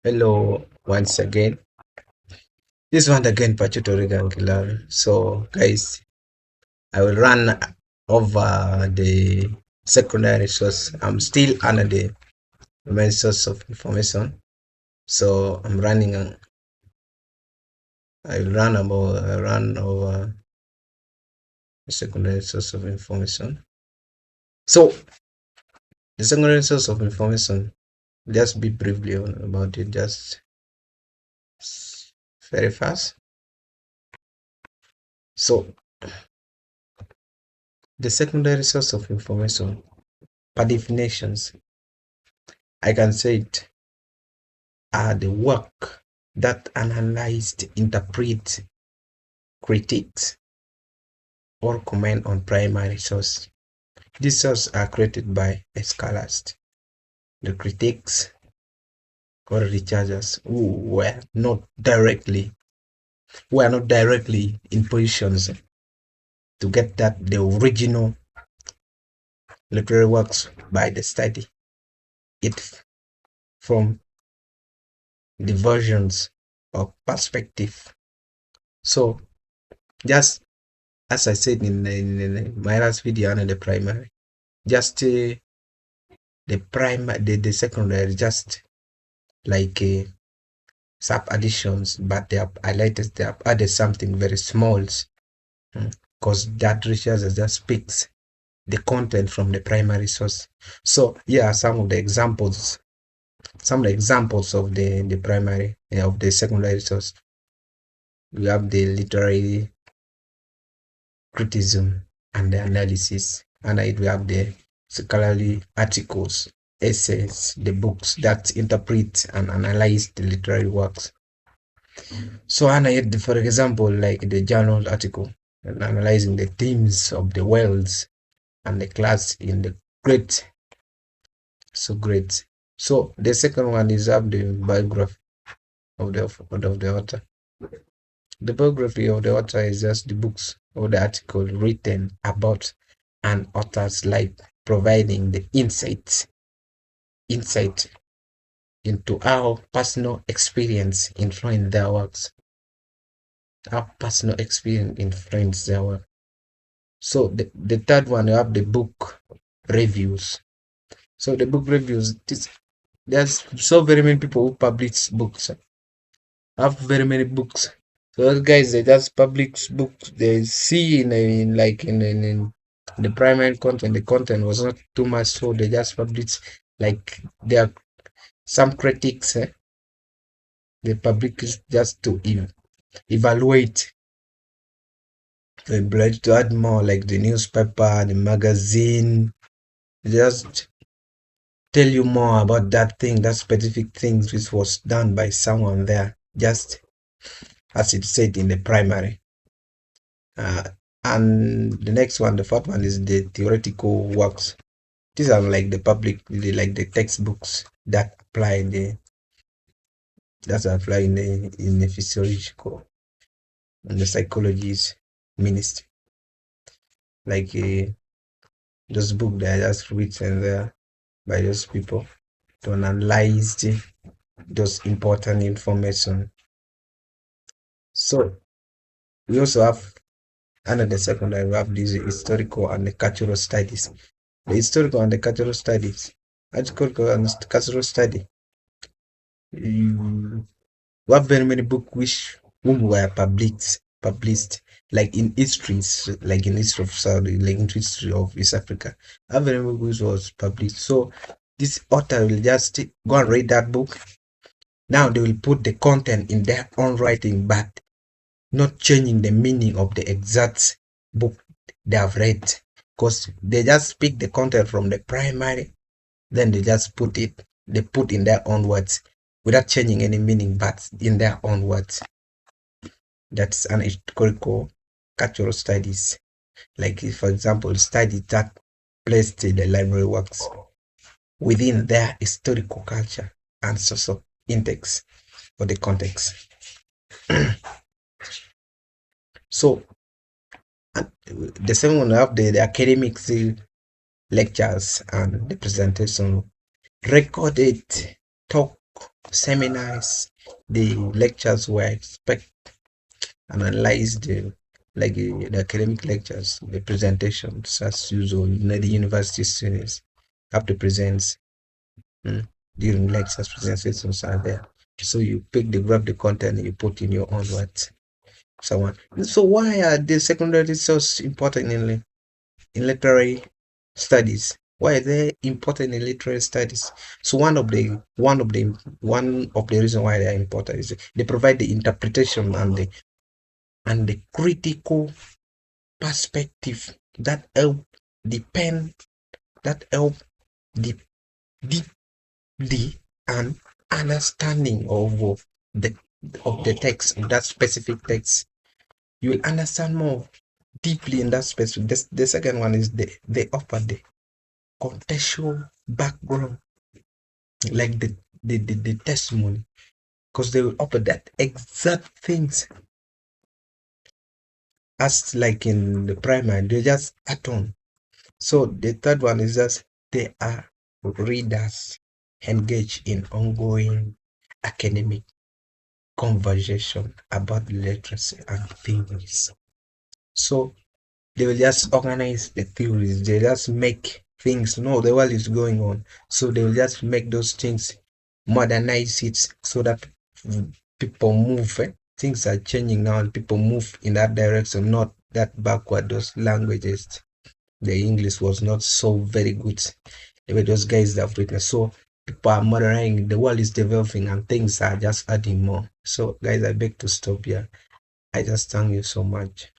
Hello once again. This one again Pachito Angular. So guys, I will run over the secondary source. I'm still under the main source of information. So I'm running I will run over the secondary source of information. So the secondary source of information, just be briefly about it, just very fast. So the secondary source of information, by definitions, I can say it are the work that analyzed, interpret, critiques, or comment on primary source. These sources are created by scholars, the critics, or researchers who are not directly in positions to get that the original literary works by the study it from the versions of perspective. So just as I said in my last video on the primary, just the secondary just like sub additions, but they have highlighted, they have added something very small because that research just picks the content from the primary source. So yeah, some of the examples of the primary of the secondary source. We have the literary criticism and the analysis, and we have the scholarly articles, essays, the books that interpret and analyze the literary works. So, and for example, like the journal article, and analyzing the themes of the worlds and the class in the great. So great. So the second one is have the biography of the author. The biography of the author is just the books or the article written about an author's life, providing the insight into how personal experience influence their works. How personal experience influence their work. So the third one, you have the book reviews. So the book reviews, there's so very many people who publish books, have very many books. So those guys, they just publish books. They see in the primary content, the content was not too much, so they just publish. Like there are some critics, they publish just to evaluate, to add more, like the newspaper, the magazine, just tell you more about that thing, that specific thing which was done by someone there, just as it said in the primary. And the next one, the fourth one, is the theoretical works. These are like like the textbooks that apply in the physiological and the psychology's ministry. Like those books that are just written there by those people to analyze those important information. So we also have under the secondary, we have these historical and the cultural studies. The historical and the cultural studies, historical and cultural study, you have very many books whom were published like in histories, like in history of Saudi, like in history of East Africa. Have very many books was published. So this author will just go and read that book. Now they will put the content in their own writing, but not changing the meaning of the exact book they have read, because they just pick the content from the primary, then they put in their own words without changing any meaning, but in their own words. That's an historical cultural studies. Like, for example, studies that placed the library works within their historical culture and social index for the context. So the second one, have the academic lectures and the presentation, recorded talk seminars, the lectures were expect analyze the academic lectures, the presentations as usual. You know, the university students have to present mm, during lectures, presentations are there. So you pick the grab the content and you put in your own words. Someone. So why are the secondary so important in literary studies? Why are they important in literary studies? So one of the reason why they are important is they provide the interpretation and the critical perspective the pen that help deep deeply and understanding the of the text of that specific text. You will understand more deeply in that specific. The second one is they offer the contextual background, like the testimony, because they will offer that exact things as like in the primary. They just add on. So the third one is just they are readers engaged in ongoing academic conversation about literacy and theories. So they will just organize the theories. They just make things. No, the world is going on. So they will just make those things, modernize it so that people move. Things are changing now and people move in that direction, not that backward. Those languages, the English was not so very good. They were those guys that have written. So people are modernizing, the world is developing and things are just adding more. So guys, I beg to stop here. I just thank you so much.